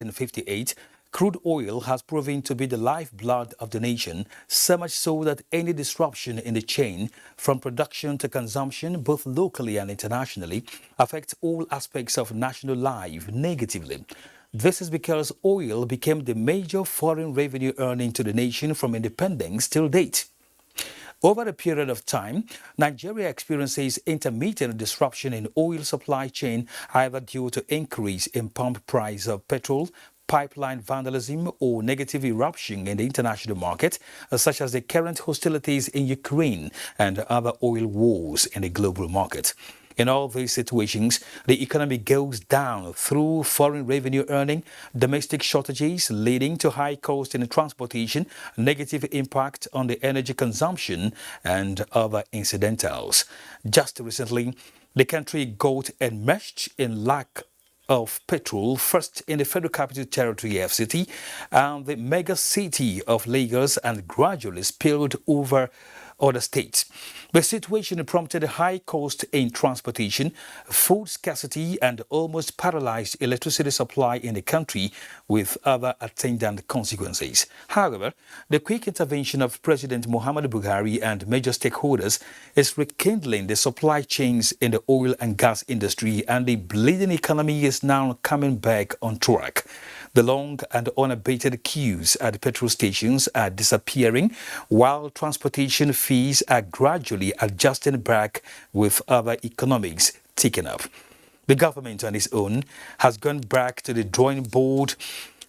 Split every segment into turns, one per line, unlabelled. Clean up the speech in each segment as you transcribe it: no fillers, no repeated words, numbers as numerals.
1958, crude oil has proven to be the lifeblood of the nation, so much so that any disruption in the chain, from production to consumption, both locally and internationally, affects all aspects of national life negatively. This is because oil became the major foreign revenue earning to the nation from independence till date. Over a period of time, Nigeria experiences intermittent disruption in oil supply chain, either due to increase in pump price of petrol, pipeline vandalism, or negative eruption in the international market, such as the current hostilities in Ukraine and other oil wars in the global market. In all these situations, the economy goes down through foreign revenue earning, domestic shortages leading to high cost in transportation, negative impact on the energy consumption, and other incidentals. Just recently, the country got enmeshed in lack of petrol, first in the Federal Capital Territory FCT and the mega city of Lagos, and gradually spilled over other states. The situation prompted a high cost in transportation, food scarcity, and almost paralyzed electricity supply in the country, with other attendant consequences. However, the quick intervention of President Muhammadu Buhari and major stakeholders is rekindling the supply chains in the oil and gas industry, and the bleeding economy is now coming back on track. The long and unabated queues at the petrol stations are disappearing, while transportation fees are gradually adjusting back, with other economics ticking up. The government on its own has gone back to the drawing board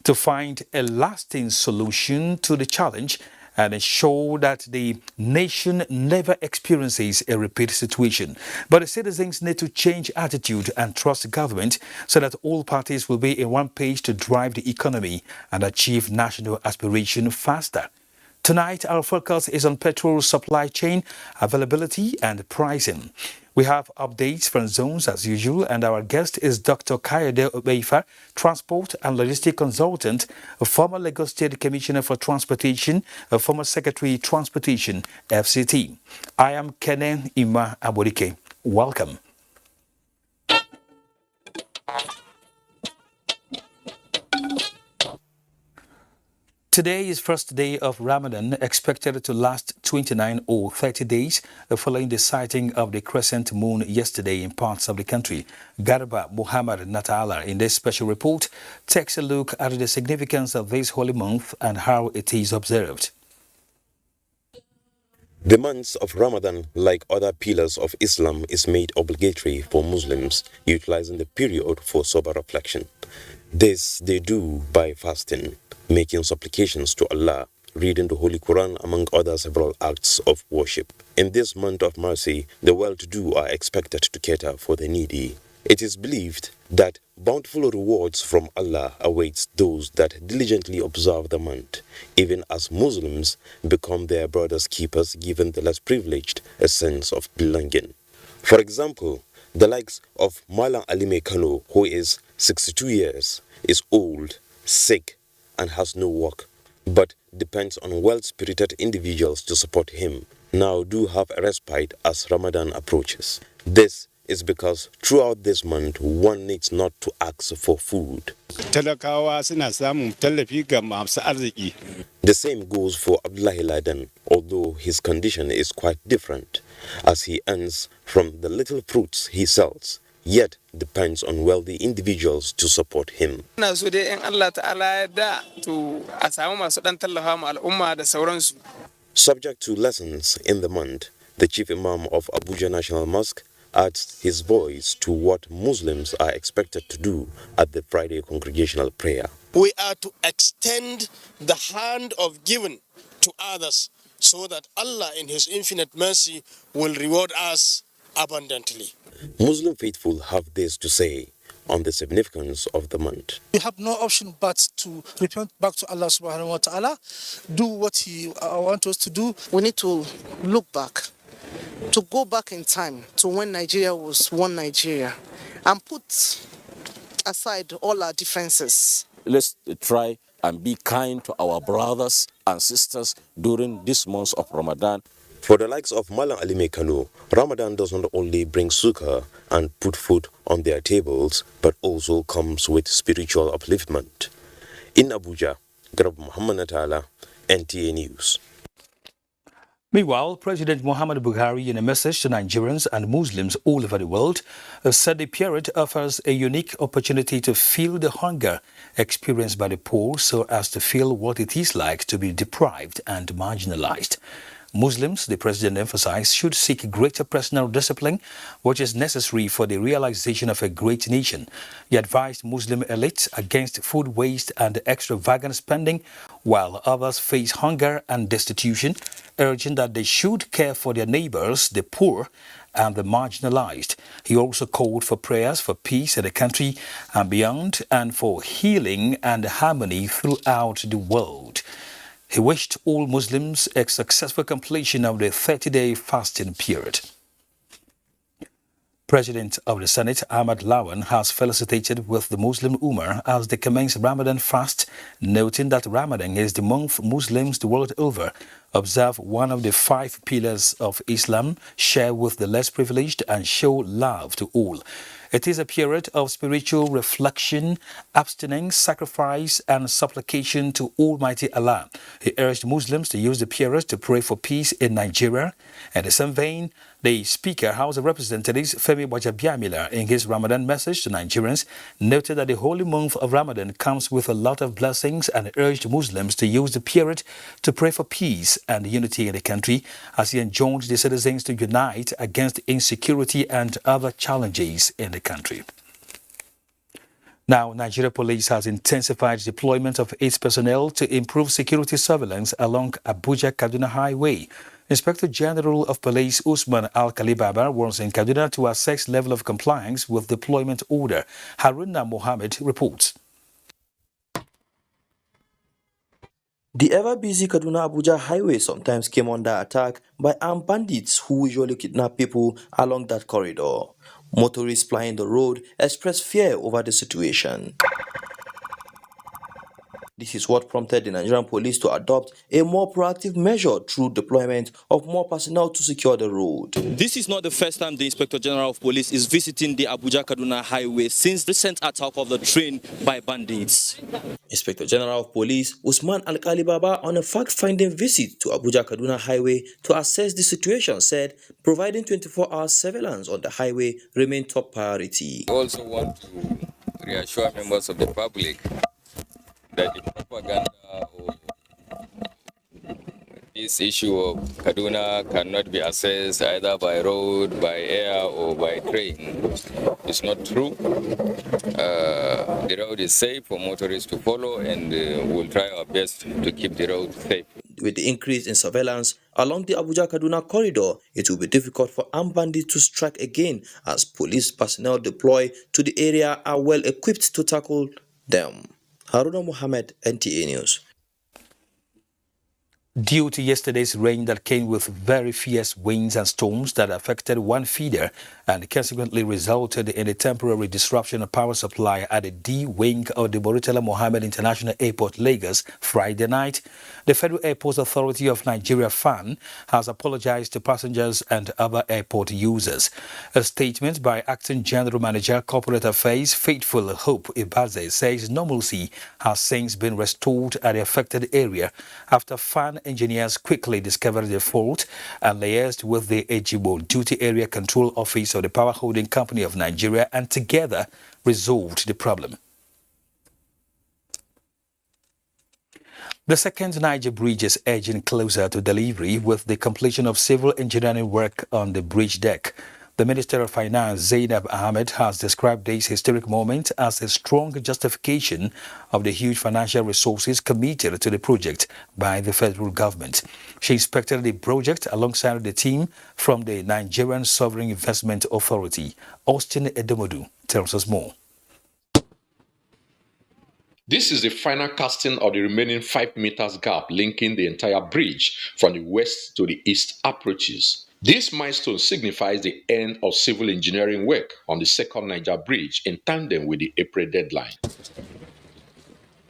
to find a lasting solution to the challenge and ensure that the nation never experiences a repeat situation. But the citizens need to change attitude and trust the government so that all parties will be in one page to drive the economy and achieve national aspiration faster. Tonight, our focus is on petrol supply chain, availability and pricing. We have updates from zones as usual, and our guest is Dr. Kayode Obeifa, Transport and Logistics Consultant, a former Lagos State Commissioner for Transportation, a former Secretary Transportation, FCT. I am Kenen Ima Abodike. Welcome. Today is first day of Ramadan, expected to last 29 or 30 days, following the sighting of the crescent moon yesterday in parts of the country. Garba Muhammad Natala, in this special report, takes a look at the significance of this holy month and how it is observed.
The month of Ramadan, like other pillars of Islam, is made obligatory for Muslims, utilizing the period for sober reflection. This they do by fasting, making supplications to Allah, reading the Holy Quran, among other several acts of worship. In this month of mercy, the well-to-do are expected to cater for the needy. It is believed that bountiful rewards from Allah awaits those that diligently observe the month, even as Muslims become their brothers' keepers, giving the less privileged a sense of belonging. For example, the likes of Malam Alime Kano, who is 62 years, is old, sick, and has no work, but depends on well-spirited individuals to support him, now do have a respite as Ramadan approaches. This is because throughout this month, one needs not to ask for food. The same goes for Abdullahi Laden, although his condition is quite different, as he earns from the little fruits he sells, yet depends on wealthy individuals to support him. Subject to lessons in the month, the chief imam of Abuja National Mosque adds his voice to what Muslims are expected to do at the Friday congregational prayer.
We are to extend the hand of giving to others so that Allah in His infinite mercy will reward us abundantly.
Muslim faithful have this to say on the significance of the month.
We have no option but to repent back to Allah subhanahu wa ta'ala, do what He wants us to do.
We need to look back, to go back in time to when Nigeria was one Nigeria, and put aside all our differences.
Let's try and be kind to our brothers and sisters during this month of Ramadan.
For the likes of Malam Alime Kano, Ramadan does not only bring sukkah and put food on their tables, but also comes with spiritual upliftment. In Abuja, Garab Muhammad Natala, NTA News.
Meanwhile, President Muhammadu Buhari, in a message to Nigerians and Muslims all over the world, said the period offers a unique opportunity to feel the hunger experienced by the poor so as to feel what it is like to be deprived and marginalized. Muslims, the president emphasized, should seek greater personal discipline, which is necessary for the realization of a great nation. He advised Muslim elites against food waste and extravagant spending, while others face hunger and destitution, urging that they should care for their neighbors, the poor, and the marginalized. He also called for prayers for peace in the country and beyond, and for healing and harmony throughout the world. He wished all Muslims a successful completion of the 30-day fasting period. President of the Senate, Ahmad Lawan, has felicitated with the Muslim Ummah as they commence Ramadan fast, noting that Ramadan is the month Muslims the world over observe one of the 5 pillars of Islam, share with the less privileged, and show love to all. It is a period of spiritual reflection, abstinence, sacrifice, and supplication to Almighty Allah. He urged Muslims to use the period to pray for peace in Nigeria. In the same vein, the Speaker, House of Representatives, Femi Gbajabiamila, in his Ramadan message to Nigerians, noted that the holy month of Ramadan comes with a lot of blessings and urged Muslims to use the period to pray for peace and unity in the country, as he enjoined the citizens to unite against insecurity and other challenges in the country. Now, Nigeria Police has intensified deployment of its personnel to improve security surveillance along Abuja-Kaduna Highway. Inspector General of Police Usman Al-Khalibaba was in Kaduna to assess level of compliance with deployment order. Haruna Mohammed reports.
The ever-busy Kaduna-Abuja highway sometimes came under attack by armed bandits who usually kidnap people along that corridor. Motorists plying the road expressed fear over the situation. This is what prompted the Nigerian police to adopt a more proactive measure through deployment of more personnel to secure the road.
This is not the first time the Inspector General of Police is visiting the Abuja-Kaduna highway since the recent attack of the train by bandits.
Inspector General of Police Usman Al-Khalibaba, on a fact-finding visit to Abuja-Kaduna highway to assess the situation, said providing 24-hour surveillance on the highway remained top priority.
I also want to reassure members of the public that the propaganda or this issue of Kaduna cannot be accessed either by road, by air, or by train. It's not true. The road is safe for motorists to follow, and we'll try our best to keep the road safe.
With the increase in surveillance along the Abuja-Kaduna corridor, it will be difficult for armed bandits to strike again, as police personnel deployed to the area are well equipped to tackle them. Haruna Mohammed, NTA News.
Due to yesterday's rain that came with very fierce winds and storms that affected one feeder and consequently resulted in a temporary disruption of power supply at the D wing of the Murtala Mohammed International Airport, Lagos, Friday night, the Federal Airports Authority of Nigeria, FAN, has apologized to passengers and other airport users. A statement by Acting General Manager, Corporate Affairs, Faithful Hope Ibaze, says normalcy has since been restored at the affected area after FAN engineers quickly discovered the fault and liaised with the Ejibo Duty Area Control Office of the Power Holding Company of Nigeria and together resolved the problem. The second Niger Bridge is edging closer to delivery with the completion of civil engineering work on the bridge deck. The Minister of Finance, Zainab Ahmed, has described this historic moment as a strong justification of the huge financial resources committed to the project by the federal government. She inspected the project alongside the team from the Nigerian Sovereign Investment Authority. Austin Edomodu tells us more.
This is the final casting of the remaining 5 meters gap linking the entire bridge from the west to the east approaches. This milestone signifies the end of civil engineering work on the second Niger Bridge in tandem with the April deadline.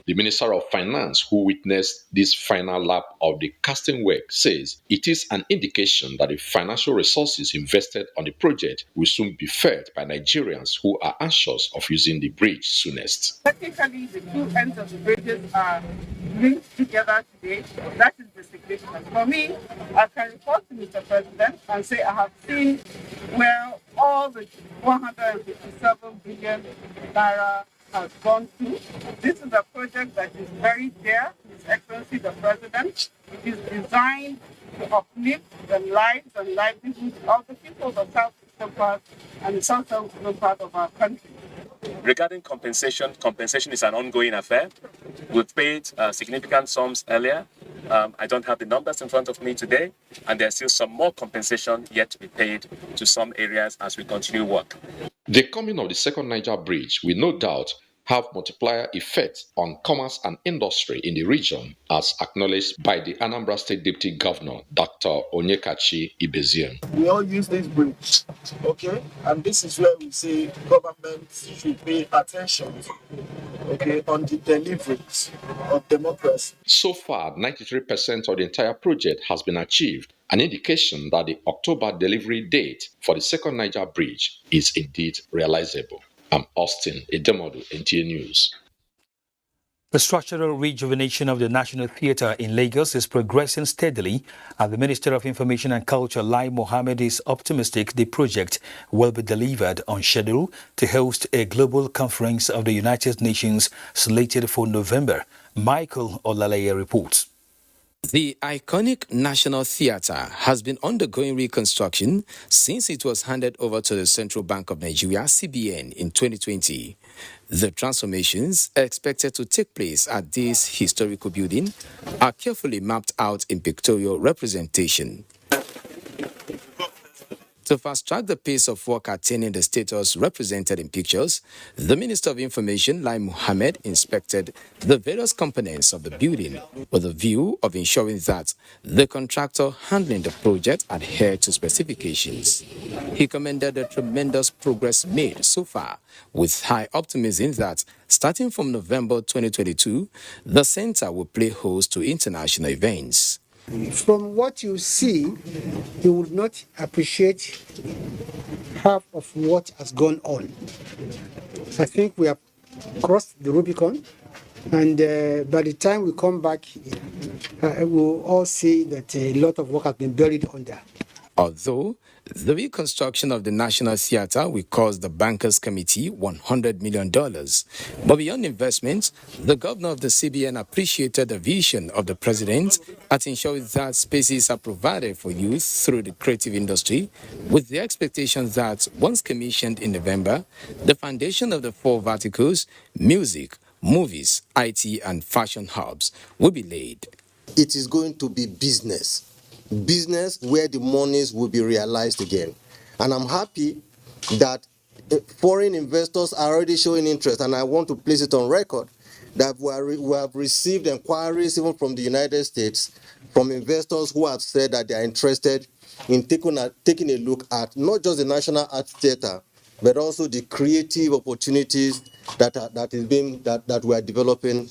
The Minister of Finance, who witnessed this final lap of the casting work, says it is an indication that the financial resources invested on the project will soon be felt by Nigerians who are anxious of using the bridge soonest.
Technically, the two ends of the bridges are linked together today. That is the significance. For me, I can report to Mr. President and say I have seen where all the 157 billion naira has gone to. This is a project that is very dear to His Excellency the President. It is designed to uplift the lives and livelihoods of the people of the southeastern part and the southwestern part of our country.
Regarding compensation, compensation is an ongoing affair. We've paid significant sums earlier. I don't have the numbers in front of me today, and there's still some more compensation yet to be paid to some areas as we continue work.
The coming of the second Niger Bridge will no doubt have multiplier effects on commerce and industry in the region, as acknowledged by the Anambra State Deputy Governor, Dr. Onyekachi Ibeziem.
We all use this bridge, okay? And this is where we say government should pay attention, okay, on the deliveries of democracy.
So far, 93% of the entire project has been achieved, an indication that the October delivery date for the second Niger Bridge is indeed realizable. I'm Austin Edemodu, NTA News.
The structural rejuvenation of the National Theatre in Lagos is progressing steadily, and the Minister of Information and Culture, Lai Mohammed, is optimistic the project will be delivered on schedule to host a global conference of the United Nations slated for November. Michael Olaleye reports.
The iconic National Theatre has been undergoing reconstruction since it was handed over to the Central Bank of Nigeria, CBN, in 2020. The transformations expected to take place at this historical building are carefully mapped out in pictorial representation. To fast-track the pace of work attaining the status represented in pictures, the Minister of Information, Lai Mohammed, inspected the various components of the building with a view of ensuring that the contractor handling the project adhered to specifications. He commended the tremendous progress made so far, with high optimism that, starting from November 2022, the center will play host to international events.
From what you see, you would not appreciate half of what has gone on. I think we have crossed the Rubicon, and by the time we come back, we'll all see that a lot of work has been buried under.
Although the reconstruction of the National Theatre will cost the Bankers Committee $100 million. But beyond investments, the governor of the CBN appreciated the vision of the president at ensuring that spaces are provided for youth through the creative industry, with the expectation that once commissioned in November, the foundation of the 4 verticals, music, movies, IT, and fashion hubs, will be laid.
It is going to be business where the monies will be realized again. And I'm happy that foreign investors are already showing interest, and I want to place it on record that we have received inquiries even from the United States from investors who have said that they are interested in taking a look at not just the National Art Theatre, but also the creative opportunities that we are developing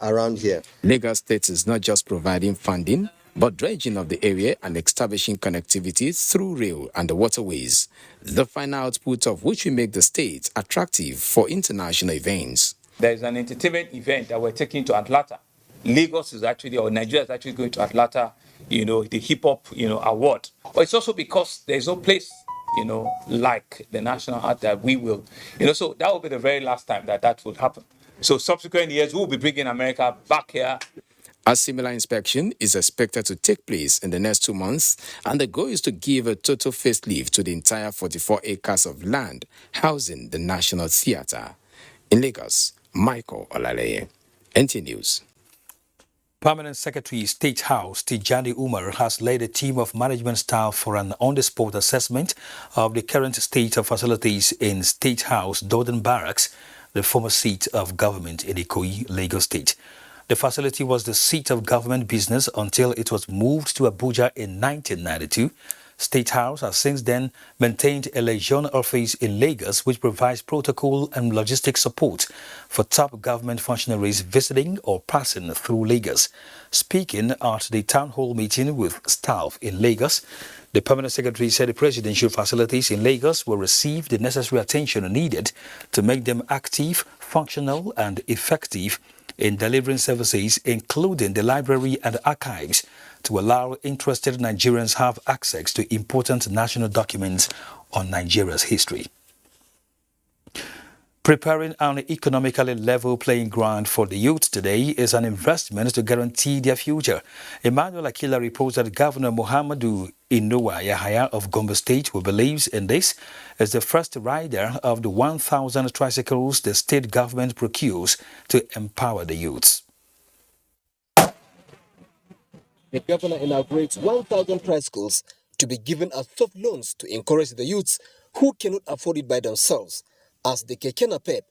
around here.
Lagos State is not just providing funding, but dredging of the area and establishing connectivity through rail and the waterways, the final output of which will make the state attractive for international events.
There is an entertainment event that we're taking to Atlanta. Lagos is actually, or Nigeria is actually going to Atlanta, the hip hop, award. But it's also because there's no place, like the National Art that we will, so that will be the very last time that would happen. So subsequent years, we'll be bringing America back here.
A similar inspection is expected to take place in the next 2 months, and the goal is to give a total facelift to the entire 44 acres of land housing the National Theatre. In Lagos, Michael Olaleye, NT News.
Permanent Secretary, State House, Tijani Umar, has led a team of management staff for an on-the-spot assessment of the current state of facilities in State House, Dorden Barracks, the former seat of government in Ikoyi, Lagos State. The facility was the seat of government business until it was moved to Abuja in 1992. State House has since then maintained a liaison office in Lagos which provides protocol and logistic support for top government functionaries visiting or passing through Lagos. Speaking at the town hall meeting with staff in Lagos, the Permanent Secretary said the presidential facilities in Lagos will receive the necessary attention needed to make them active, functional and effective in delivering services, including the library and archives, to allow interested Nigerians have access to important national documents on Nigeria's history. Preparing an economically level playing ground for the youth today is an investment to guarantee their future. Emmanuel Akila reports that Governor Muhammadu Inuwa Yahaya of Gombe State, who believes in this, is the first rider of the 1,000 tricycles the state government procures to empower the youths.
The governor inaugurates 1,000 tricycles to be given as soft loans to encourage the youths who cannot afford it by themselves, as the Keke Napep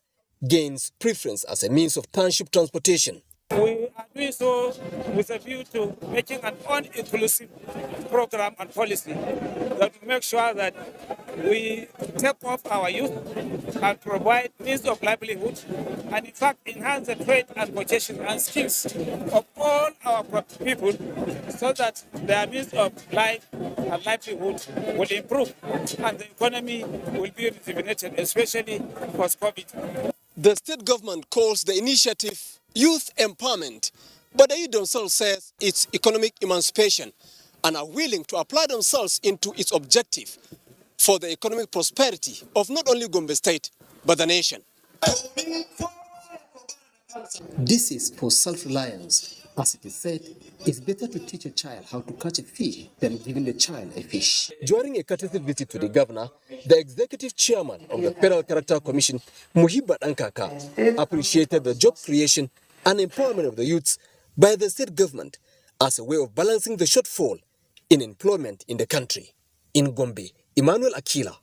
gains preference as a means of township transportation.
We are doing so with a view to making an all-inclusive program and policy that will make sure that we take off our youth and provide means of livelihood and in fact enhance the trade and vocation and skills of all our people so that their means of life and livelihood will improve and the economy will be rejuvenated, especially post-COVID.
The state government calls the initiative youth empowerment, but the youth themselves says it's economic emancipation and are willing to apply themselves into its objective for the economic prosperity of not only Gombe State, but the nation.
This is for self-reliance. As it is said, it's better to teach a child how to catch a fish than giving the child a fish. During a courtesy visit to the governor, the executive chairman of the Federal Character Commission, Muhibat Ankaka, appreciated the job creation and empowerment of the youths by the state government as a way of balancing the shortfall in employment in the country. In Gombe, Emmanuel Akila,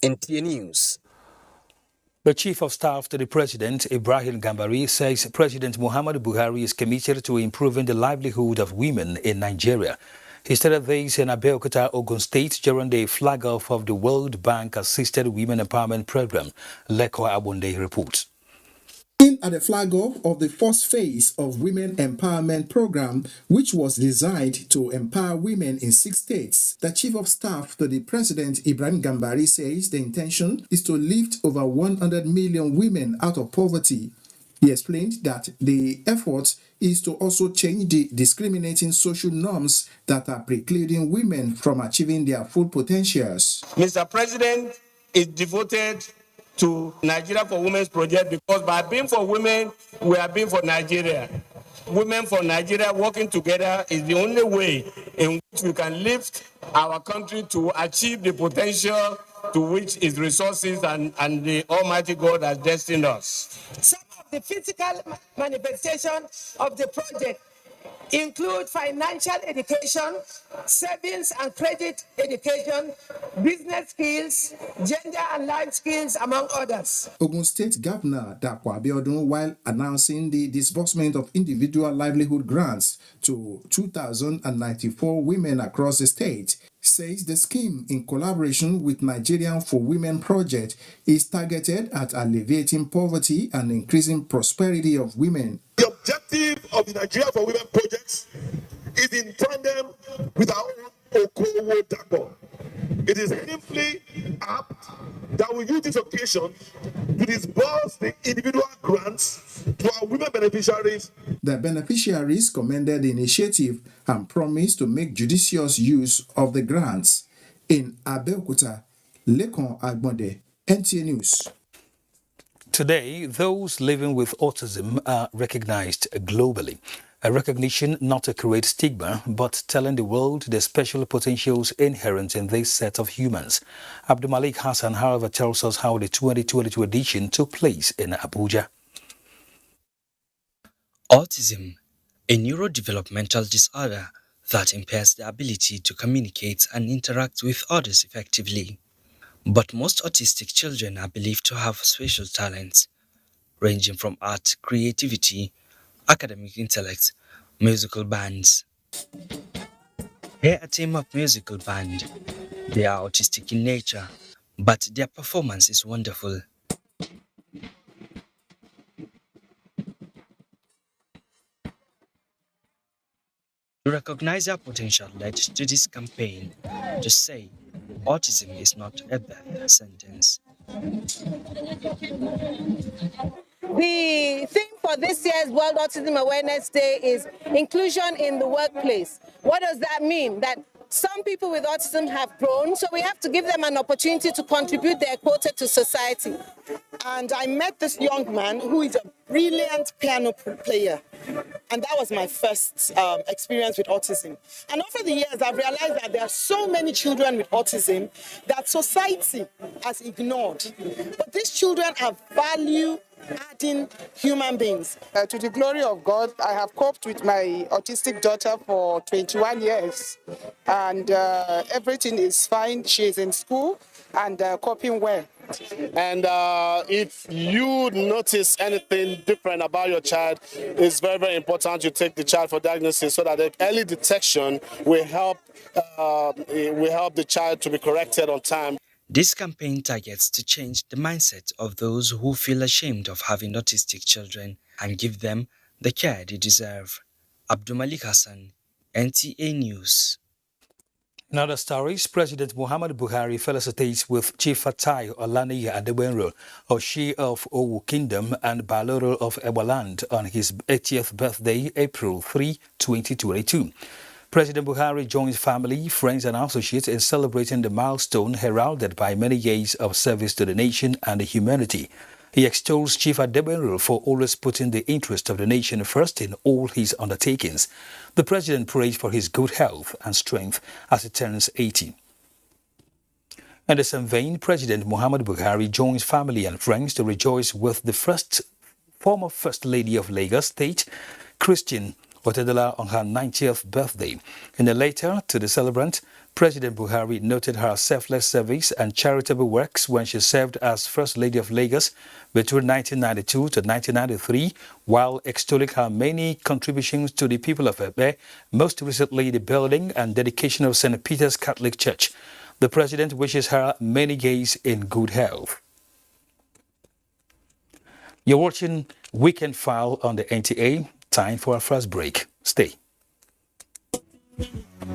NTA News.
The Chief of Staff to the President, Ibrahim Gambari, says President Muhammadu Buhari is committed to improving the livelihood of women in Nigeria. He stated this in Abeokuta, Ogun State during the flag-off of the World Bank-assisted Women Empowerment Program. Leko Abunde reports.
At the flag-off of the first phase of Women Empowerment Program, which was designed to empower women in 6 states, the Chief of Staff to the President, Ibrahim Gambari, says the intention is to lift over 100 million women out of poverty. He explained that the effort is to also change the discriminating social norms that are precluding women from achieving their full potentials.
Mr. President is devoted to Nigeria for Women's project because by being for women, we are being for Nigeria. Women for Nigeria working together is the only way in which we can lift our country to achieve the potential to which its resources and the Almighty God has destined us.
Some of the physical manifestation of the project include financial education, savings and credit education, business skills, gender and life skills, among others.
Ogun State Governor Dapo Abiodun, while announcing the disbursement of individual livelihood grants to 2,094 women across the state, says the scheme, in collaboration with Nigerian for Women project, is targeted at alleviating poverty and increasing prosperity of women.
The objective of the Nigeria for Women projects is in tandem with our own Okowo Dapo. It is simply apt that we use this occasion to disburse the individual grants to our women beneficiaries.
The beneficiaries commended the initiative and promised to make judicious use of the grants. In Abeokuta, Lekon Agbonde, NTA News.
Today, those living with autism are recognized globally. A recognition not to create stigma, but telling the world the special potentials inherent in this set of humans. Abdulmalik Hassan, however, tells us how the 2022 edition took place in Abuja.
Autism, a neurodevelopmental disorder that impairs the ability to communicate and interact with others effectively. But most autistic children are believed to have special talents, ranging from art, creativity, academic intellect, musical bands. Here a team-up musical band They are autistic in nature, but their performance is wonderful. To recognize their potential led to this campaign to say autism is not a death sentence.
The theme for this year's World Autism Awareness Day is inclusion in the workplace. What does that mean? That some people with autism have grown, so we have to give them an opportunity to contribute their quota to society.
And I met this young man who is a brilliant piano player. And that was my first experience with autism. And over the years, I've realized that there are so many children with autism that society has ignored. But these children are value-adding human beings.
To the glory of God, I have coped with my autistic daughter for 21 years. And everything is fine. She's in school and coping well.
And if you notice anything different about your child, it's very, very important you take the child for diagnosis so that the early detection will help the child to be corrected on time.
This campaign targets to change the mindset of those who feel ashamed of having autistic children and give them the care they deserve. Abdulmalik Hassan, NTA News.
In other stories, President Muhammadu Buhari felicitates with Chief Fatai Olaniyi Adebenro, Oshi of Owu Kingdom and Baloro of Ewaland on his 80th birthday, April 3, 2022. President Buhari joins family, friends and associates in celebrating the milestone heralded by many years of service to the nation and the humanity. He extols Chief Adebenro for always putting the interest of the nation first in all his undertakings. The president prays for his good health and strength as he turns 80. In the same vein, President Muhammadu Buhari joins family and friends to rejoice with the former First Lady of Lagos State, Christian Otedola, on her 90th birthday. In a letter to the celebrant, President Buhari noted her selfless service and charitable works when she served as First Lady of Lagos between 1992 to 1993, while extolling her many contributions to the people of Ebe, most recently the building and dedication of St. Peter's Catholic Church. The President wishes her many years in good health. You're watching Weekend File on the NTA. Time for our first break. Stay.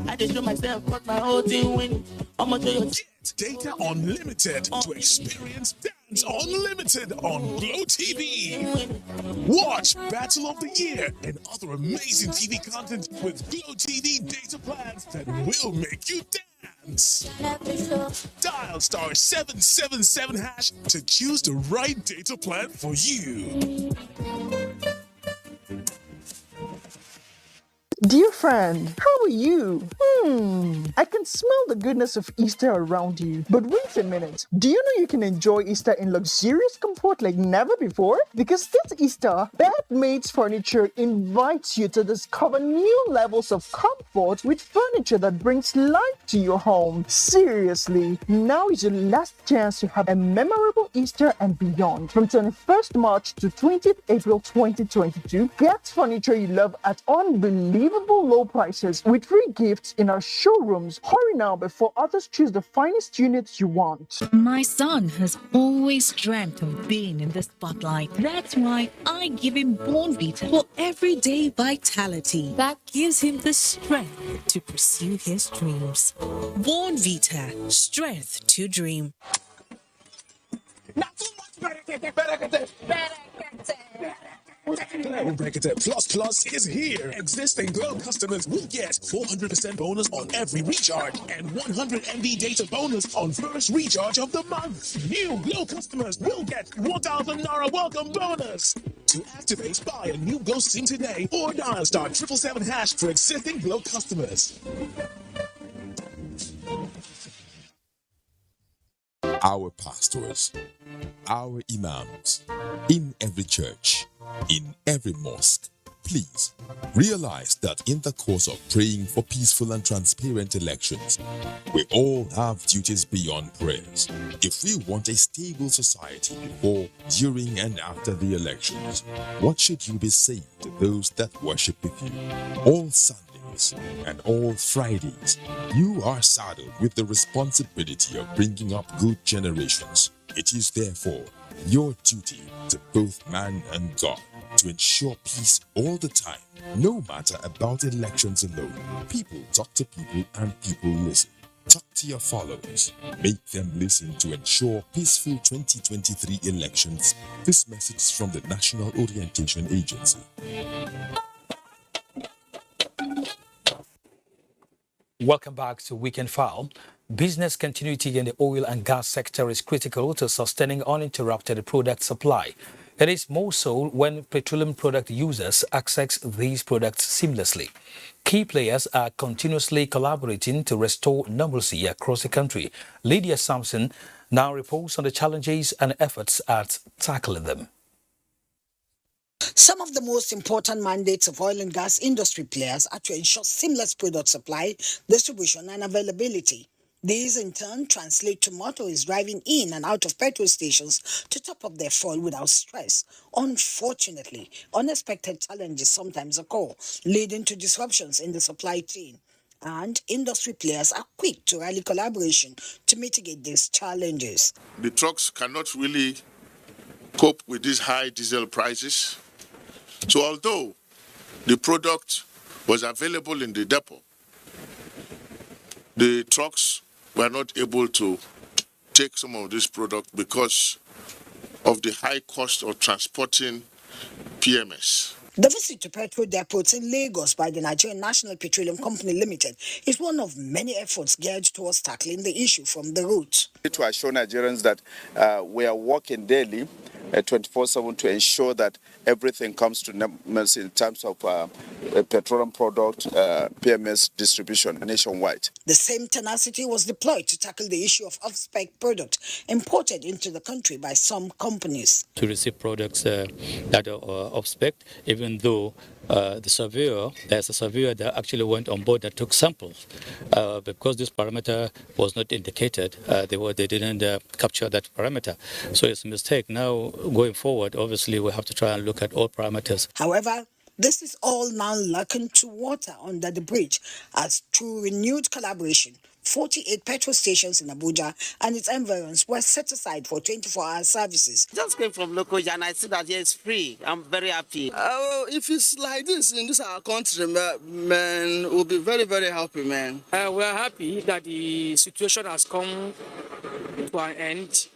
I just show myself, fuck my whole team win. Get data unlimited to experience Dance Unlimited on Glow TV. Watch Battle of the Year and other amazing TV content with Glow TV data plans that will make you dance. Dial *777# to choose the right data plan for you.
Dear friend, how are you? I can smell the goodness of Easter around you. But wait a minute. Do you know you can enjoy Easter in luxurious comfort like never before? Because this Easter, Bedmates Furniture invites you to discover new levels of comfort with furniture that brings life to your home. Seriously, now is your last chance to have a memorable Easter and beyond. From 21st March to 20th April 2022, get furniture you love at unbelievable low prices with free gifts in our showrooms. Hurry now before others choose the finest units you want.
My son has always dreamt of being in the spotlight. That's why I give him Born Vita for everyday vitality that gives him the strength to pursue his dreams. Born Vita, strength to dream.
Not too much Glow Bracket Plus is here. Existing Glow customers will get 400% bonus on every recharge and 100 MB data bonus on first recharge of the month. New Glow customers will get 1,000 Naira welcome bonus. To activate, buy a new Glow SIM today or dial *777# for existing Glow customers.
Our pastors, our imams, in every church, in every mosque, Please realize that in the course of praying for peaceful and transparent elections, we all have duties beyond prayers. If we want a stable society before, during, and after the elections, what should you be saying to those that worship with you? All Sundays and all Fridays, you are saddled with the responsibility of bringing up good generations. It is therefore your duty to both man and God to ensure peace all the time, no matter about elections alone. People talk to people and people listen. Talk to your followers. Make them listen to ensure peaceful 2023 elections. This message from the National Orientation Agency.
Welcome back to Weekend File. Business continuity in the oil and gas sector is critical to sustaining uninterrupted product supply. It is more so when petroleum product users access these products seamlessly. Key players are continuously collaborating to restore normalcy across the country. Lydia Sampson now reports on the challenges and efforts at tackling them.
Some of the most important mandates of oil and gas industry players are to ensure seamless product supply, distribution, and availability. These in turn translate to motorists driving in and out of petrol stations to top up their fuel without stress. Unfortunately, unexpected challenges sometimes occur, leading to disruptions in the supply chain. And industry players are quick to rally collaboration to mitigate these challenges.
The trucks cannot really cope with these high diesel prices. So although the product was available in the depot, the trucks were not able to take some of this product because of the high cost of transporting PMS.
The visit to petrol depots in Lagos by the Nigerian National Petroleum Company Limited is one of many efforts geared towards tackling the issue from the root.
To assure Nigerians that we are working daily 24/7 to ensure that everything comes to normalcy in terms of petroleum product PMS distribution nationwide.
The same tenacity was deployed to tackle the issue of off-spec product imported into the country by some companies.
To receive products that are off-spec, even though there's a surveyor that actually went on board that took samples. Because this parameter was not indicated, they didn't capture that parameter. So it's a mistake. Now, going forward, obviously, we have to try and look at all parameters.
However, this is all now lacking to water under the bridge as through renewed collaboration, 48 petrol stations in Abuja and its environs were set aside for 24-hour services.
Just came from Lokoja and I see that here is free. I'm very happy.
If it's like this in this our country, man, we'll be very, very happy, man.
We are happy that the situation has come to an end.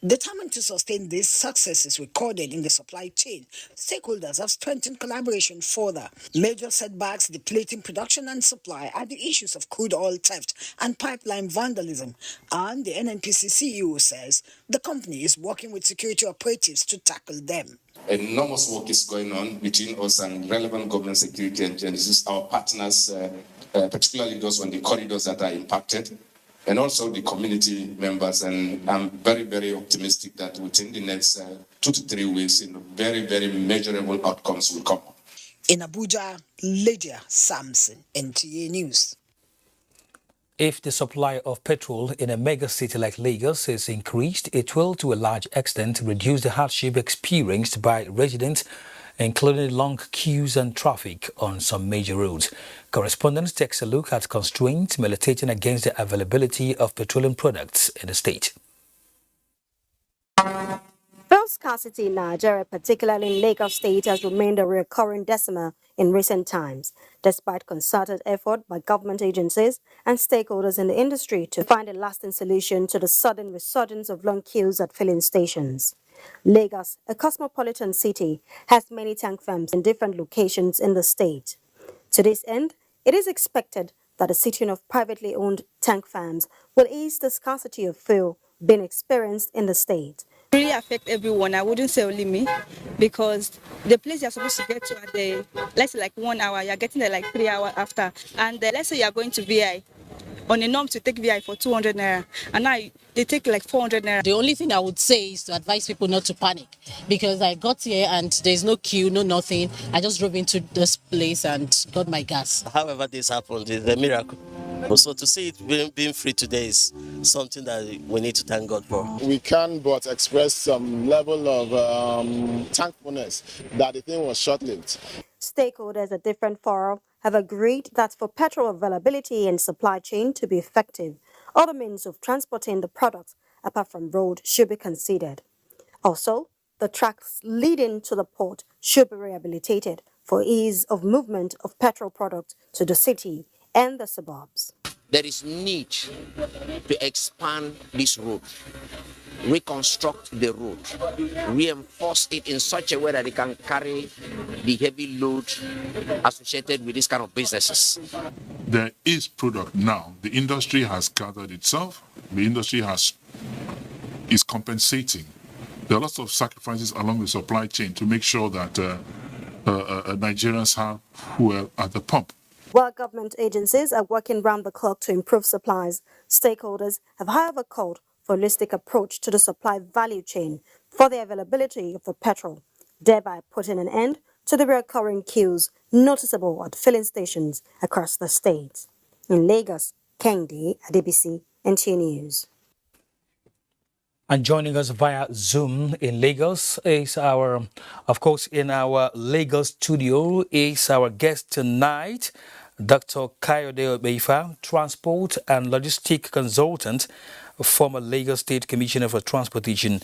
Determined to sustain these successes recorded in the supply chain, stakeholders have strengthened collaboration further. Major setbacks depleting production and supply are the issues of crude oil theft and pipeline vandalism. And the NNPC CEO says the company is working with security operatives to tackle them.
Enormous work is going on between us and relevant government security agencies, our partners, particularly those on the corridors that are impacted, and also the community members. And I'm very, very optimistic that within the next 2 to 3 weeks, very, very measurable outcomes will come.
In Abuja, Lydia Sampson, NTA News.
If the supply of petrol in a mega city like Lagos is increased, it will to a large extent reduce the hardship experienced by residents, including long queues and traffic on some major roads. Correspondent takes a look at constraints militating against the availability of petroleum products in the state.
Fuel scarcity in Nigeria, particularly in Lagos State, has remained a recurring decimal in recent times, despite concerted effort by government agencies and stakeholders in the industry to find a lasting solution to the sudden resurgence of long queues at filling stations. Lagos, a cosmopolitan city, has many tank farms in different locations in the state. To this end, it is expected that the setting of privately owned tank farms will ease the scarcity of fuel being experienced in the state.
It really affect everyone. I wouldn't say only me, because the place you're supposed to get to at the, let's say like 1 hour, you're getting there like 3 hours after. And let's say you're going to VI, on a norm to take VI for 200 naira, and now they take like 400 naira.
The only thing I would say is to advise people not to panic, because I got here and there's no queue, no nothing. I just drove into this place and got my gas.
However this happened is a miracle. So to see it being free today is something that we need to thank God for.
We can but express some level of thankfulness that the thing was short-lived.
Stakeholders at different fora have agreed that for petrol availability and supply chain to be effective, other means of transporting the product apart from road should be considered. Also, the tracks leading to the port should be rehabilitated for ease of movement of petrol products to the city and the suburbs.
There is need to expand this road, reconstruct the road, reinforce it in such a way that it can carry the heavy load associated with this kind of businesses.
There is product now. The industry has gathered itself. The industry is compensating. There are lots of sacrifices along the supply chain to make sure that Nigerians have fuel at the pump.
While government agencies are working round the clock to improve supplies, stakeholders have however called for a holistic approach to the supply value chain for the availability of the petrol, thereby putting an end to the recurring queues noticeable at filling stations across the state. In Lagos, Kende Adebisi, NT News.
And joining us via Zoom in Lagos is of course, in our Lagos studio is our guest tonight, Dr. Kayode Obeifa, Transport and Logistic Consultant, former Lagos State Commissioner for Transportation,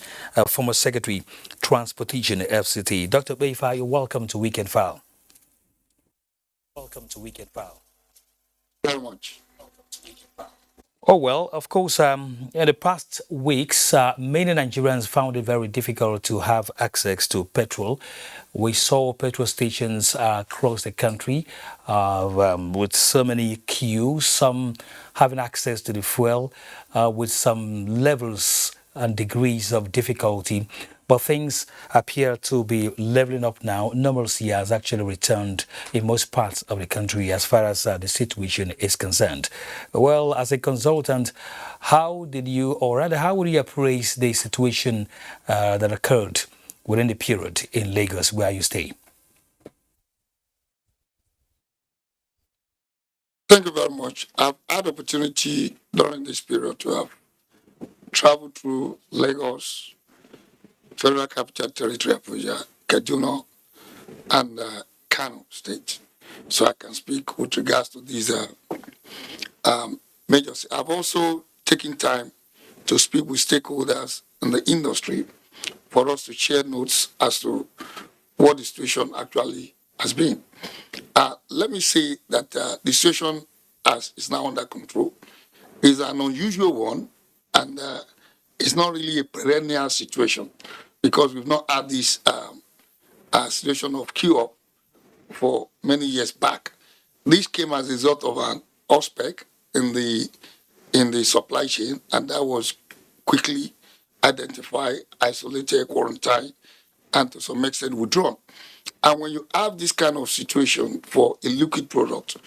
former Secretary, Transportation FCT. Dr. Obeifa, you're welcome to Weekend File. Welcome to Weekend File.
Very much.
Oh, well, of course, in the past weeks, many Nigerians found it very difficult to have access to petrol. We saw petrol stations across the country with so many queues, some having access to the fuel with some levels and degrees of difficulty. But things appear to be leveling up now. Normalcy has actually returned in most parts of the country as far as the situation is concerned. Well, as a consultant, how would you appraise the situation that occurred within the period in Lagos where you stay?
Thank you very much. I've had opportunity during this period to have traveled through Lagos, Federal Capital Territory, Abuja, Kaduna, and Kano State. So I can speak with regards to these measures. I've also taken time to speak with stakeholders in the industry for us to share notes as to what the situation actually has been. Let me say that the situation is now under control. It's an unusual one, and it's not really a perennial situation because we've not had this situation of queue-up for many years back. This came as a result of an outbreak in the supply chain, and that was quickly identified, isolated, quarantined, and to some extent withdrawn. And when you have this kind of situation for a liquid product,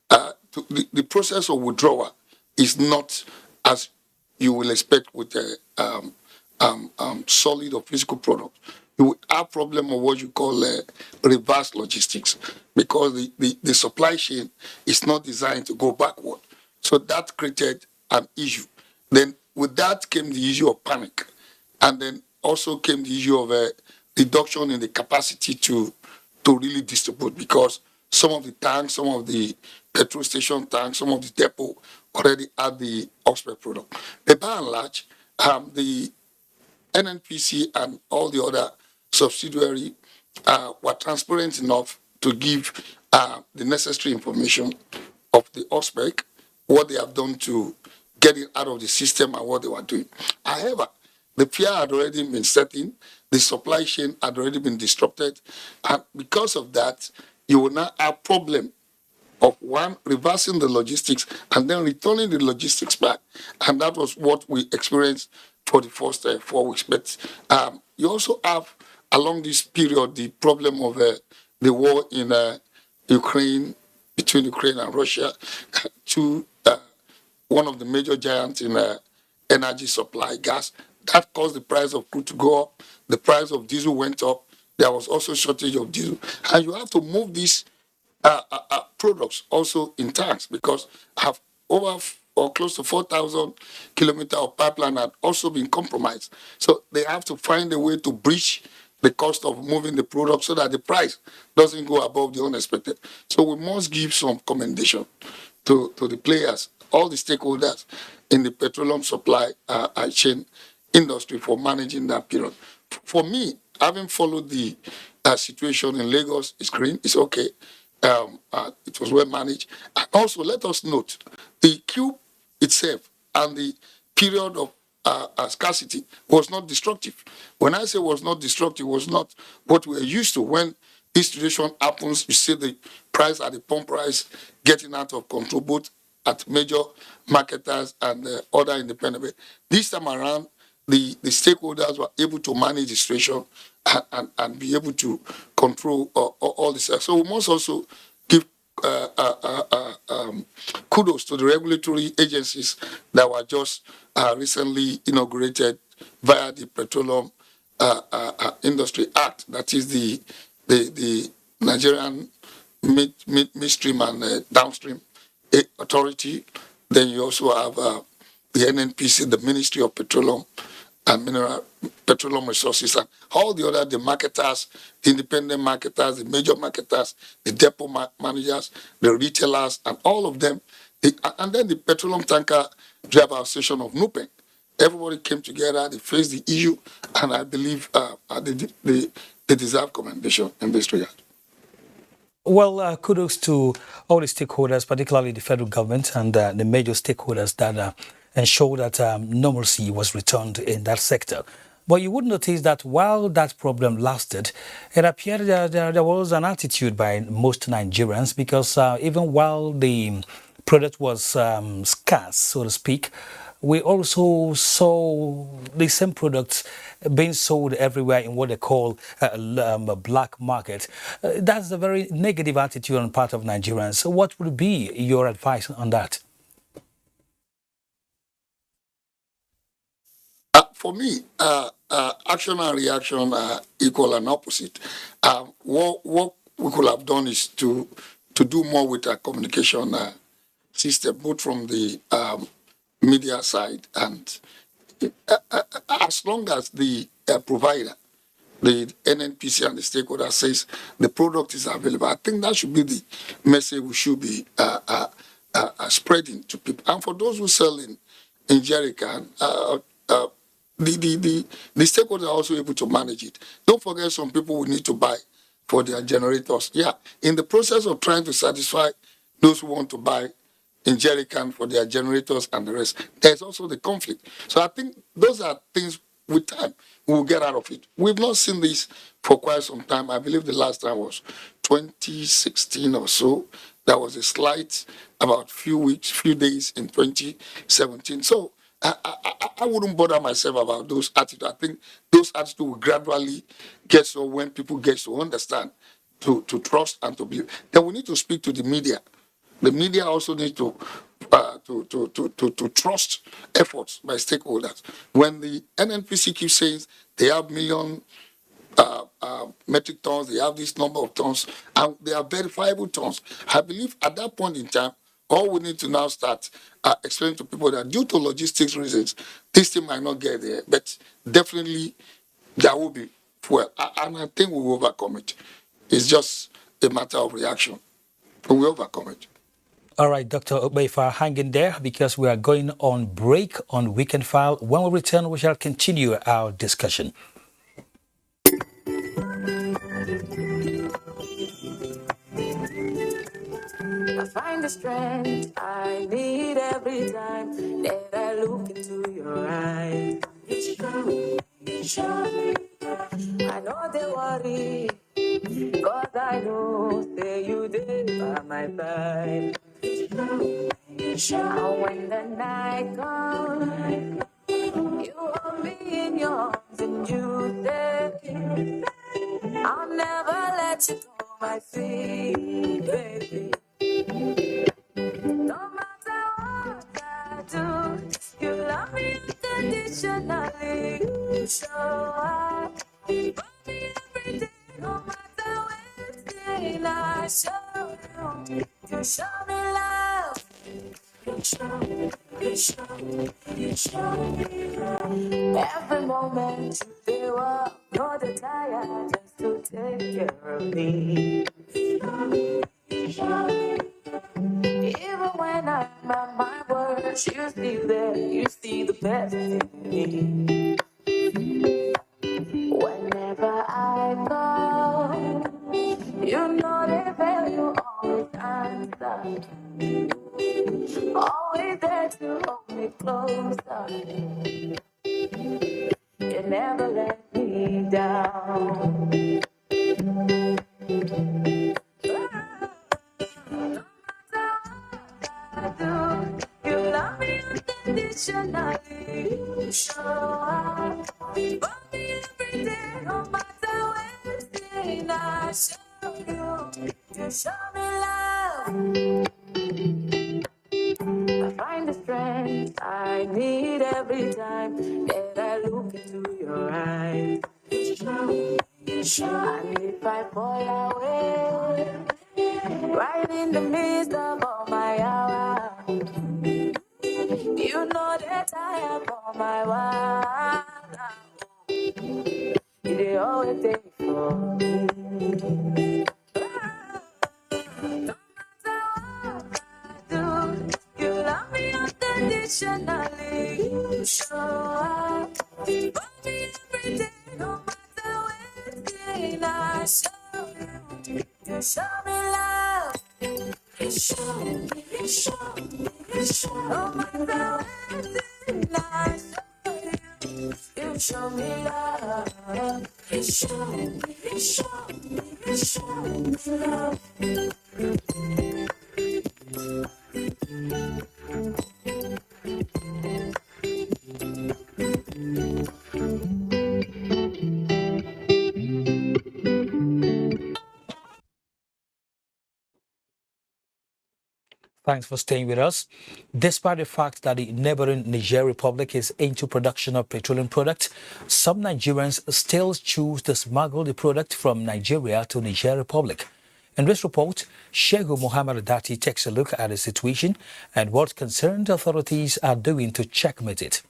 the process of withdrawal is not as you will expect with a solid or physical product. You will have problem of what you call reverse logistics because the supply chain is not designed to go backward. So that created an issue. Then with that came the issue of panic. And then also came the issue of a reduction in the capacity to really distribute because some of the tanks, some of the petrol station tanks, some of the depot already had the Oxford product. But by and large, the NNPC and all the other subsidiaries were transparent enough to give the necessary information of the Oxford, what they have done to get it out of the system and what they were doing. However, the fear had already been set in, the supply chain had already been disrupted, and because of that, you will now have problem of one, reversing the logistics and then returning the logistics back. And that was what we experienced for the first 4 weeks. But you also have, along this period, the problem of the war in Ukraine, between Ukraine and Russia, two one of the major giants in energy supply, gas. That caused the price of crude to go up. The price of diesel went up. There was also shortage of diesel. And you have to move these products also in tanks because have over or close to 4,000 kilometers of pipeline had also been compromised. So they have to find a way to breach the cost of moving the product so that the price doesn't go above the unexpected. So we must give some commendation to the players, all the stakeholders in the petroleum supply chain industry for managing that period. For me, having followed the situation in Lagos, it's green, it's okay. It was well managed. And also, let us note the queue itself and the period of scarcity was not destructive. When I say was not destructive, was not what we're used to. When this situation happens, you see the price at the pump price getting out of control, both at major marketers and other independent. This time around, the stakeholders were able to manage the situation and be able to control all this. So we must also give kudos to the regulatory agencies that were just recently inaugurated via the Petroleum Industry Act, that is the Nigerian midstream and downstream authority. Then you also have the NNPC, the Ministry of Petroleum and Petroleum Resources, and all the other, the marketers, the independent marketers, the major marketers, the depot managers, the retailers, and all of them. And then the Petroleum Tanker Driver Association of NUPEN. Everybody came together, they faced the issue, and I believe they deserve commendation in this regard.
Well, kudos to all the stakeholders, particularly the federal government and the major stakeholders that ensure that normalcy was returned in that sector. But you would notice that while that problem lasted, it appeared that there was an attitude by most Nigerians because even while the product was scarce, so to speak, we also saw the same products being sold everywhere in what they call a black market. That's a very negative attitude on the part of Nigerians. So what would be your advice on that?
For me, action and reaction are equal and opposite. What we could have done is to do more with our communication system, both from the media side and as long as the provider, the NNPC and the stakeholder says the product is available, I think that should be the message we should be spreading to people. And for those who sell in jerrycan, the stakeholders are also able to manage it. Don't forget, some people will need to buy for their generators. Yeah, in the process of trying to satisfy those who want to buy in jerrycan for their generators and the rest, there's also the conflict. So I think those are things with time we will get out of it. We've not seen this for quite some time. I believe the last time was 2016 or so. There was a slight, about few days in 2017. So I wouldn't bother myself about those attitudes. I think those attitudes will gradually get so when people get to understand, to trust and to believe. Then we need to speak to the media. The media also needs to trust efforts by stakeholders. When the NNPC keeps saying they have million metric tons, they have this number of tons, and they are verifiable tons, I believe at that point in time, all we need to now start explaining to people that due to logistics reasons, this thing might not get there, but definitely there will be fuel. And I think we will overcome it. It's just a matter of reaction. We will overcome it.
All right, Dr. Obeifa, hang in there because we are going on break on Weekend File. When we return, we shall continue our discussion.
I find the strength I need every time that I look into your eyes. I know they worry, cause I know say you there by my side. And when the night comes, you hold me in your arms and you say, I'll never let you go, my sweet baby. No matter what I I show you, you show me love. You show me love. Every moment they were not tired just to take care of me. Even when I'm at my worst, you see there, you see the best in me. Whenever I call, you know the value always answer. Always there to hold me closer. You never let me down. You love me unconditionally. You show up for me every day, no matter where it's been. I show you, you show me love. I find the strength I need every time that I look into your eyes. You show, and if I fall away, right in the midst of all my hour, you know that I am on my way. You always take for me. You love me unconditionally. You show up for me every day, no matter where it's been. I show you, you show me love. You show me, you show me, you show me. No matter where it's been, I show you, you show me love. You show me, you show me, you show me love.
Thanks for staying with us. Despite the fact that the neighboring Niger Republic is into production of petroleum products, some Nigerians still choose to smuggle the product from Nigeria to Niger Republic. In this report, Shehu Muhammad Dati takes a look at the situation and what concerned authorities are doing to checkmate it.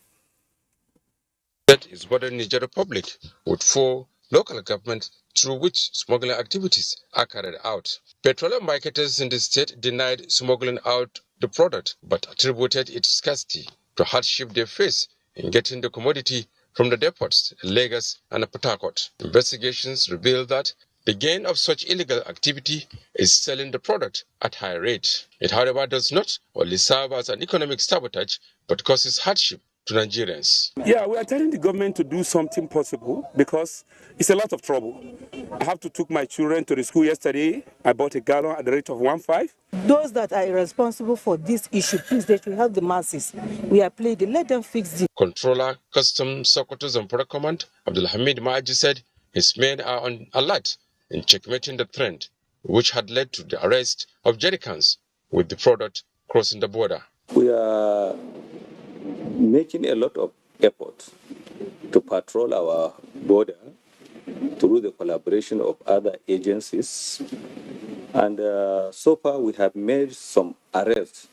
That is what the Niger Republic with 4 local governments through which smuggling activities are carried out. Petroleum marketers in the state denied smuggling out the product, but attributed its scarcity to hardship they face in getting the commodity from the depots in Lagos and Port Harcourt. Investigations reveal that the gain of such illegal activity is selling the product at high rate. It, however, does not only serve as an economic sabotage, but causes hardship to Nigerians.
Yeah, we are telling the government to do something possible because it's a lot of trouble. I have to take my children to the school yesterday. I bought a gallon at the rate of 1.5.
Those that are responsible for this issue, please, they should help the masses. We are pleading, let them fix it.
Controller, Customs, Sokotos and Product Command, Abdulhamid Maaji said his men are on alert in checkmating the trend, which had led to the arrest of jerrycans with the product crossing the border.
We are making a lot of effort to patrol our border through the collaboration of other agencies. And so far we have made some arrests,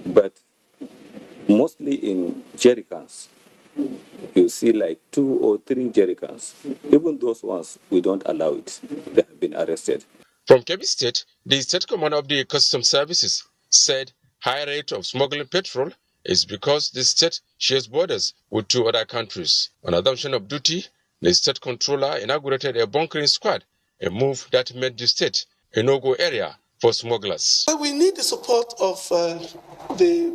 but mostly in jerrycans. You see like 2 or 3 jerrycans. Even those ones, we don't allow it. They have been arrested.
From Kebbi State, the state commander of the customs services said high rate of smuggling petrol is because the state shares borders with 2 other countries. On assumption of duty, the state controller inaugurated a bunkering squad, a move that made the state a no-go area for smugglers.
We need the support of the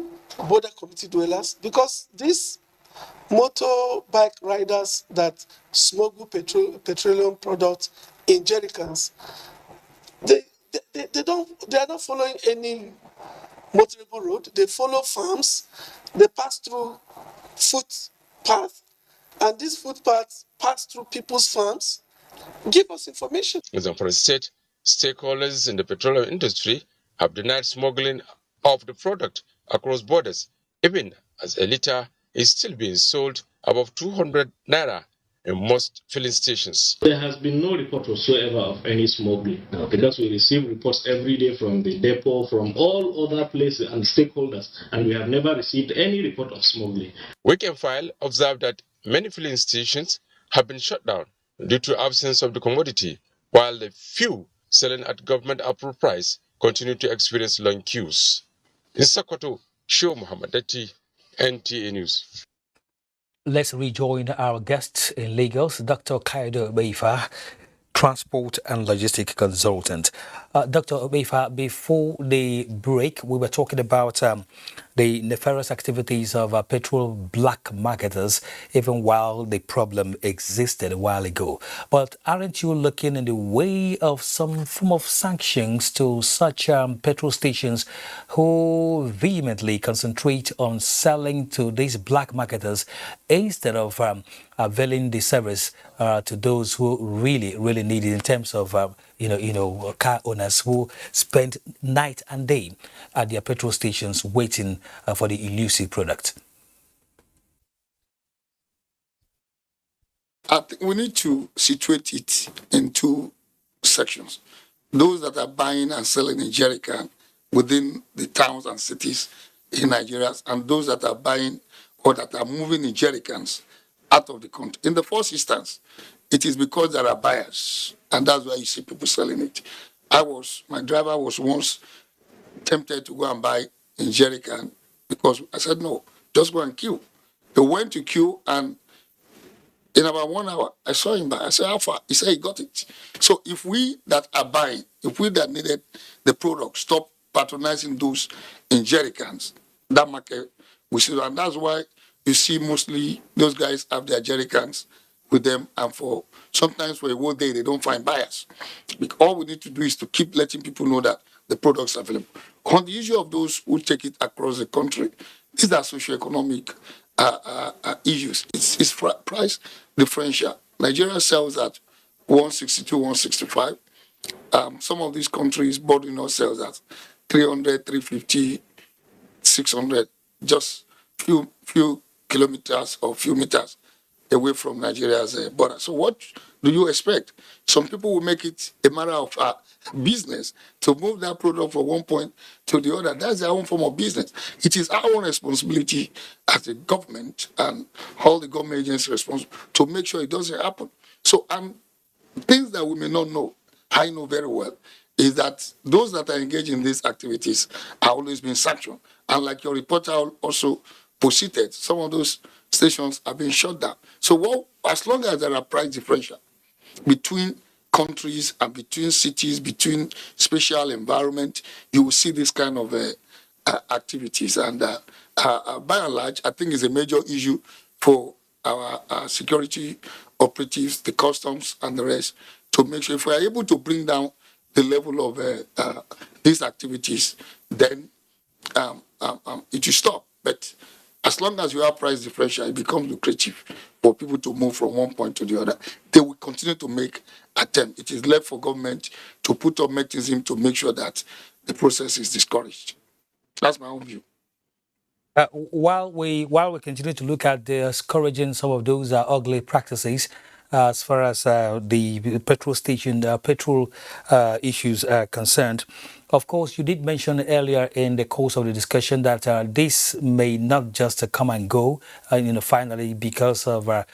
border community dwellers because these motorbike riders that smuggle petroleum products in jerrycans, they are not following any motorable road. They follow farms. They pass through footpaths, and these footpaths pass through people's farms. Give us information.
In Zamfara State, stakeholders in the petroleum industry have denied smuggling of the product across borders, even as a liter is still being sold above 200 naira in most filling stations.
There has been no report whatsoever of any smuggling because we receive reports every day from the depot, from all other places and stakeholders, and we have never received any report of smuggling.
Weekend File observed that many filling stations have been shut down due to absence of the commodity, while the few selling at government-approved price continue to experience long queues. In Sokoto, Show Muhammad Dati, NTA News.
Let's rejoin our guest in Lagos, Dr. Kaido Beifa, transport and logistic consultant. Dr. Beifa, before the break, we were talking about the nefarious activities of petrol black marketers, even while the problem existed a while ago. But aren't you looking in the way of some form of sanctions to such petrol stations who vehemently concentrate on selling to these black marketers instead of availing the service to those who really need it, in terms of car owners who spend night and day at their petrol stations waiting for the elusive product?
I think we need to situate it in two sections. Those that are buying and selling in jerrycan within the towns and cities in Nigeria, and those that are buying or that are moving in jerrycans out of the country. In the first instance, it is because there are buyers, and that's why you see people selling it. My driver was once tempted to go and buy in jerrycan because I said, no, just go and queue. He went to queue, and in about 1 hour, I saw him buy. I said, how far? He said he got it. So if we that are buying, if we that needed the product, stop patronizing those in jerrycans, that market we see. And that's why you see mostly those guys have their jerrycans with them, and sometimes for a whole day they don't find buyers. All we need to do is to keep letting people know that the products are available. On the issue of those who take it across the country, these are socioeconomic issues. It's price differential. Nigeria sells at 162, 165. Some of these countries bordering us sells at 300, 350, 600, just few kilometers or few meters away from Nigeria's border. So what do you expect? Some people will make it a matter of business to move that product from one point to the other. That's their own form of business. It is our own responsibility as a government and all the government agencies responsible to make sure it doesn't happen. So things that we may not know, I know very well, is that those that are engaged in these activities are always being sanctioned. And like your reporter also posited, some of those stations are being shut down. So as long as there are price differential between countries and between cities, between spatial environment, you will see this kind of activities. And by and large, I think it's a major issue for our security operatives, the customs, and the rest, to make sure if we are able to bring down the level of these activities, then it will stop. But as long as you have price differential, it becomes lucrative for people to move from one point to the other. They will continue to make attempts. It is left for government to put up mechanism to make sure that the process is discouraged. That's my own view.
While we continue to look at discouraging some of those ugly practices, as far as the petrol station, petrol issues are concerned, of course, you did mention earlier in the course of the discussion that this may not just come and go, finally, because of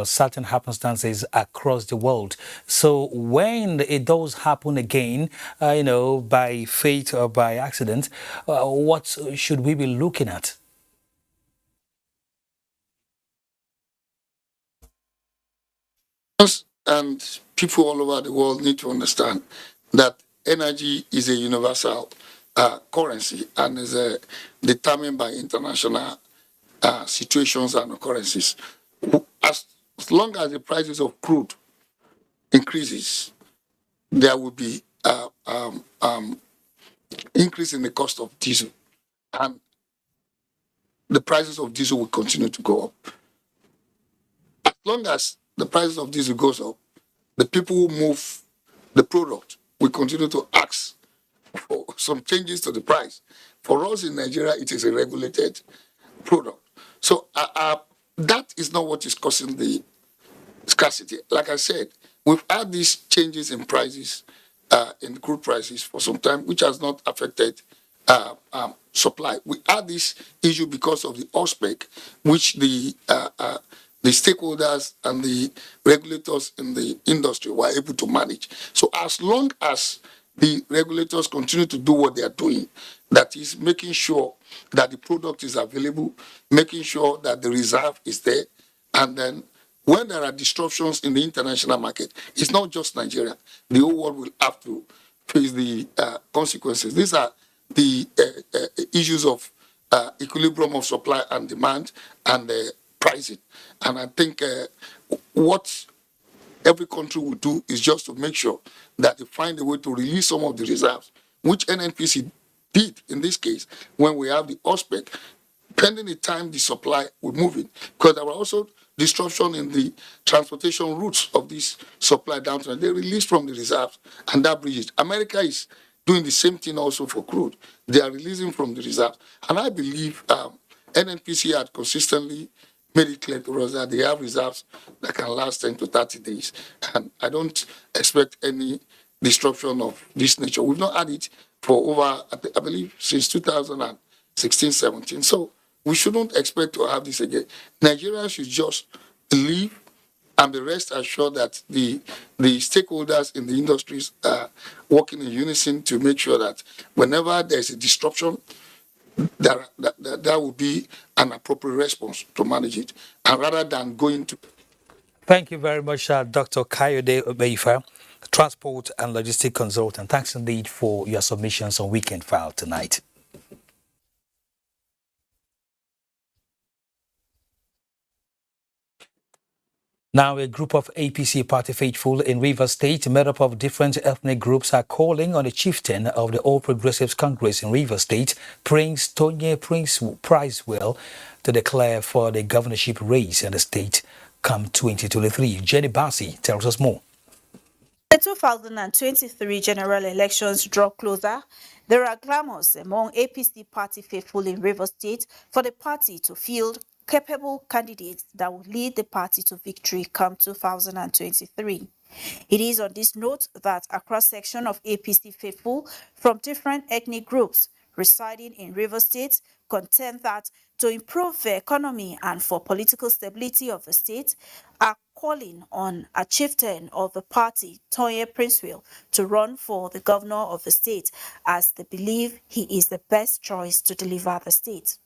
certain happenstances across the world. So when it does happen again, by fate or by accident, what should we be looking at?
And people all over the world need to understand that energy is a universal currency and is determined by international situations and occurrences. As long as the prices of crude increases, there will be increase in the cost of diesel, and the prices of diesel will continue to go up. As long as the prices of diesel goes up, the people who move the product will continue to ask for some changes to the price. For us in Nigeria, it is a regulated product. So that is not what is causing the scarcity. Like I said, we've had these changes in prices, in crude prices for some time, which has not affected supply. We had this issue because of the oil spec, which the stakeholders and the regulators in the industry were able to manage. So as long as the regulators continue to do what they are doing, that is making sure that the product is available, making sure that the reserve is there, and then when there are disruptions in the international market, it's not just Nigeria. The whole world will have to face the consequences. These are the issues of equilibrium of supply and demand and pricing. And I think what every country will do is just to make sure that they find a way to release some of the reserves, which NNPC did in this case when we have the OSPEC, pending the time the supply will move in. Because there were also disruption in the transportation routes of this supply down to they released from the reserves and that bridges. America is doing the same thing also for crude. They are releasing from the reserves. And I believe NNPC had consistently made it clear to us that they have reserves that can last 10 to 30 days. And I don't expect any disruption of this nature. We've not had it for over, I believe, since 2016, 17. So we shouldn't expect to have this again. Nigeria should just leave and the rest assured that the stakeholders in the industries are working in unison to make sure that whenever there's a disruption, that will be an appropriate response to manage it, and rather than going to.
Thank you very much, Dr. Kayode Obeifa, Transport and Logistic Consultant. Thanks indeed for your submissions on Weekend File tonight. Now, a group of APC party faithful in Rivers State, made up of different ethnic groups, are calling on the chieftain of the All Progressives Congress in Rivers State, Prince Tonye Pricewell, to declare for the governorship race in the state come 2023. Jenny Bassi tells us more.
The 2023 general elections draw closer. There are clamors among APC party faithful in Rivers State for the party to field capable candidates that will lead the party to victory come 2023. It is on this note that a cross-section of APC faithful from different ethnic groups residing in Rivers State contend that to improve the economy and for political stability of the state are calling on a chieftain of the party, Tonye Pricewell, to run for the governor of the state as they believe he is the best choice to deliver the state.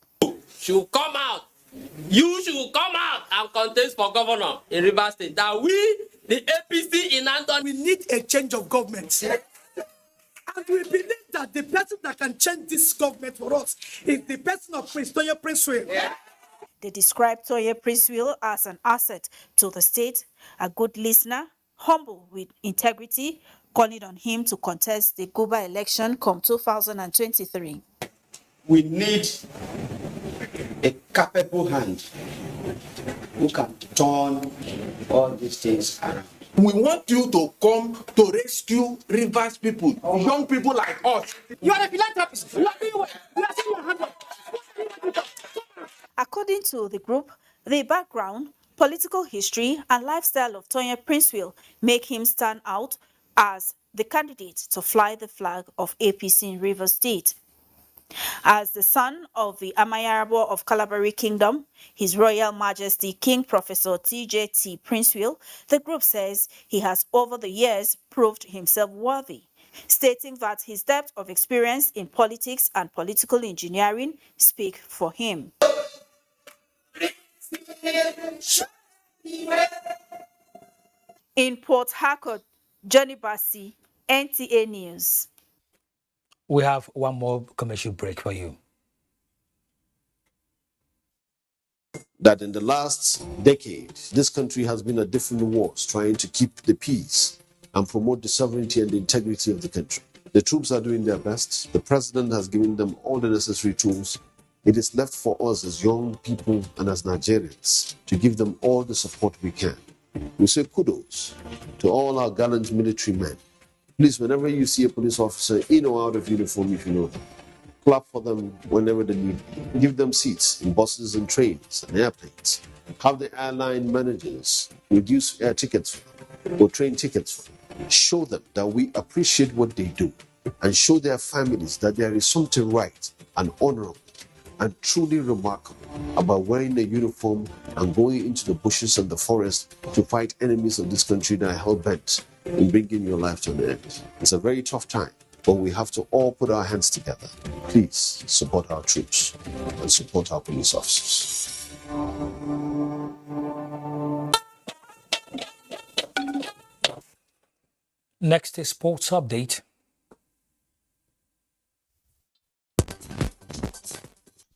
Should come out. You should come out and contest for governor in Rivers State. That we, the APC in Anton,
we need a change of government. Yeah. And we believe that the person that can change this government for us is the person of Prince Tonye Pricewell. Yeah.
They describe Tonye Pricewell as an asset to the state, a good listener, humble with integrity, calling on him to contest the Guba election come 2023.
We need a capable hand who can turn all these things around.
We want you to come to rescue Rivers people, young people like us. You are a philanthropist. You are doing well. You are saying your hand up.
According to the group, the background, political history, and lifestyle of Tonye Pricewell make him stand out as the candidate to fly the flag of APC in Rivers State. As the son of the Amayarabo of Kalabari Kingdom, His Royal Majesty King Professor T.J.T. Pricewell, the group says he has over the years proved himself worthy, stating that his depth of experience in politics and political engineering speak for him. In Port Harcourt, Johnny Bassi, NTA News.
We have one more commercial break for you.
That in the last decade, this country has been at different wars trying to keep the peace and promote the sovereignty and the integrity of the country. The troops are doing their best. The president has given them all the necessary tools. It is left for us as young people and as Nigerians to give them all the support we can. We say kudos to all our gallant military men. Please, whenever you see a police officer in or out of uniform, if you know them, clap for them whenever they need. Give them seats in buses and trains and airplanes. Have the airline managers reduce air tickets or train tickets. Show them that we appreciate what they do and show their families that there is something right and honorable and truly remarkable about wearing a uniform and going into the bushes and the forest to fight enemies of this country that are hell-bent in bringing your life to an end. It's a very tough time, but we have to all put our hands together. Please support our troops and support our police officers.
Next is sports update.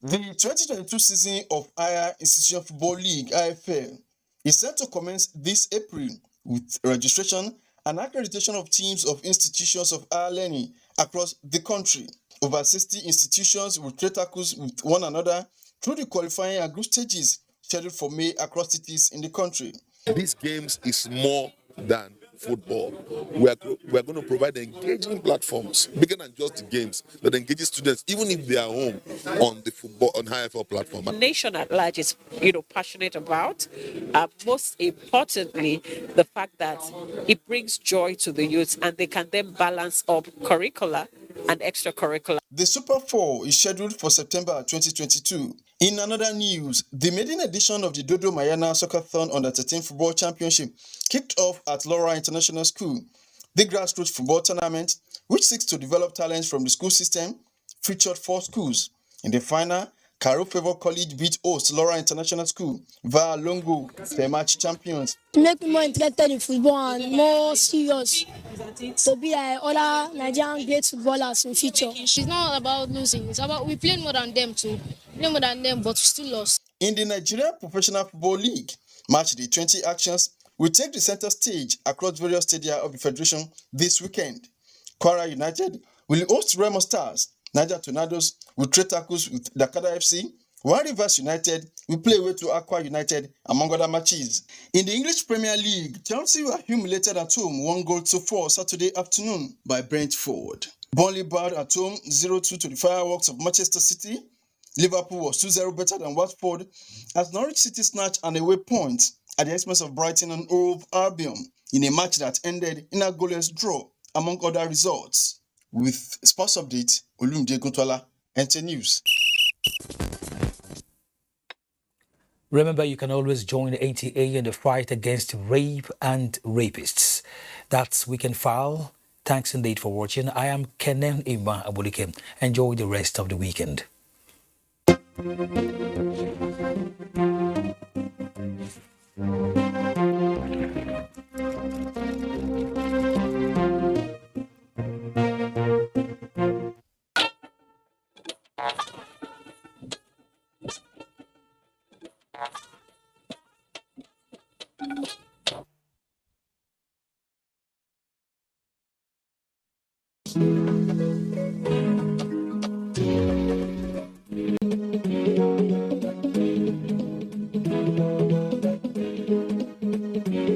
The 2022 season of Higher Institution Football League (IFL) is set to commence this April with registration and accreditation of teams of institutions of higher learning across the country. Over 60 institutions will trade tackles with one another through the qualifying and group stages scheduled for May across cities in the country.
These games is more than football. We are going to provide engaging platforms, bigger than just the games, that engages students, even if they are home on the football on IFL platform.
The nation at large is, passionate about. Most importantly, the fact that it brings joy to the youth, and they can then balance up curricular and extracurricular.
The Super 4 is scheduled for September 2022. In another news, the maiden edition of the Dodo Mayana Soccer-thon Under-13 Football Championship kicked off at Laura International School. The grassroots football tournament, which seeks to develop talents from the school system, featured 4 schools. In the final, Caro Favor College beat host Laura International School via Longo, their match champions.
To make me more interested in football and more serious, to be like other Nigerian great footballers in future.
It's not about losing, it's about we play more than them too. We play more than them, but we still lost.
In the Nigerian Professional Football League, Match Day 20 actions will take the center stage across various stadia of the federation this weekend. Kwara United will host Remo Stars. Niger Tornadoes will trade tackles with Dakada FC, while Rivers United will play away to Aqua United, among other matches. In the English Premier League, Chelsea were humiliated at home 1-4 Saturday afternoon by Brentford. Burnley bowed at home 0-2 to the fireworks of Manchester City. Liverpool was 2-0 better than Watford as Norwich City snatched an away point at the expense of Brighton and Hove Albion in a match that ended in a goalless draw, among other results. With sports update, Olumide Guntola, NT News.
Remember, you can always join the ATA in the fight against rape and rapists. That's Weekend File. Thanks indeed for watching. I am Kenan Ima Abulike. Enjoy the rest of the weekend.